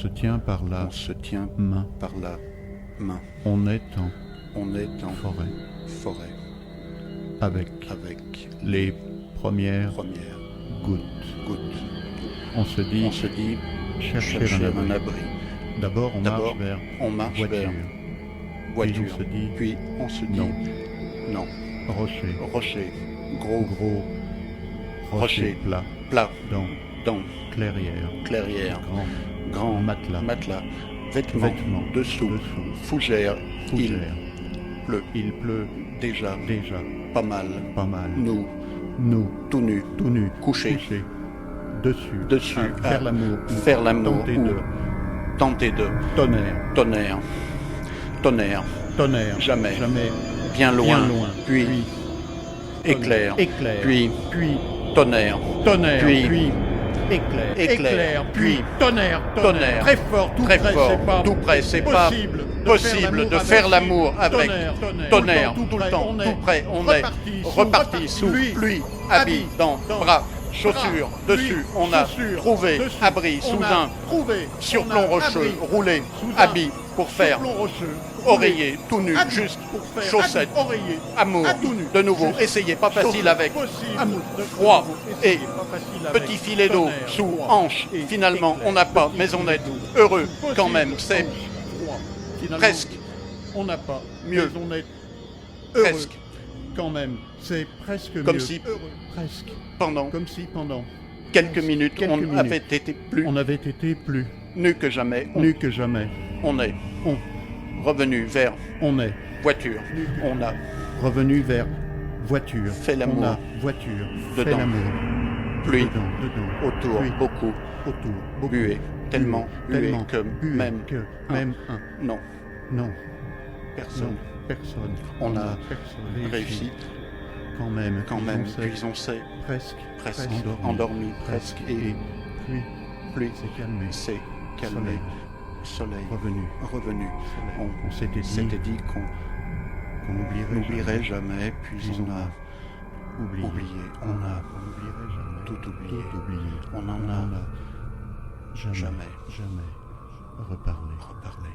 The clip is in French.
se tient par la On se tient main. par la main. On est On est en en forêt forêt avec avec les premières premières gouttes. gouttes. On se dit On se dit chercher chercher un un abri. abri. D'abord, on D'abord, marche vers on marche voiture. vers Puis voiture. on se dit Puis on se dit non. non. Rocher. Rocher. Gros Gros rocher plat plat dans dans clairière. clairière. Grand Grand matelas. Vêtements. Vêtements. Dessous. Dessous. Fougère. Fougère. Il pleut. Il pleut Déjà. pas Pas mal. mal. Nous, Tout nus. tout nus, Couchés. dessus, À faire l'amour, faire l'amour. tenter ou de tenter de tonnerre, tonnerre. Jamais. Bien bien loin. loin, Puis éclair. éclair, Puis tonnerre, Puis éclair, éclair, puis tonnerre, tonnerre. très fort, tout Très près, fort, c'est pas tout près, c'est pas possible de faire l'amour avec tonnerre, tout le temps, tout près, on est reparti sous pluie, habits, dans bras, chaussures, dessus, on a trouvé abri sous un surplomb rocheux, roulé, habits pour faire oreiller, tout nu, juste chaussettes, amour, de nouveau, essayez, pas facile avec froid et petit filet d'eau sous hanche, finalement on n'a pas, mais on est heureux quand même, c'est presque on n'a pas mieux. mais on est heureux presque quand même, c'est presque Comme mieux. si- Heureux, presque, pendant comme si pendant quelques minutes Quelques on minutes. avait été plus on avait été plus nu que jamais, nus que jamais. on est On revenu vers on est voiture, on a revenu vers voiture. Fait l'amour. On a voiture. Fait Dedans. l'amour. pluie Dedans. autour, Pluie. beaucoup Autour. Beaucoup. buée, tellement buée que buée même que un. même un. non, Non. personne Non. Personne. On a personne réussi Quand même. quand même, On s'est puis on s'est presque endormi presque et puis pluie c'est calmé. s'est calmé, soleil Revenu. revenu. On s'était S'était dit dit qu'on qu'on n'oublierait jamais, puis Puis on a oublié. on a On n'oublierait jamais. tout oublié. Tout oublié. On en a jamais jamais reparlé. reparlé.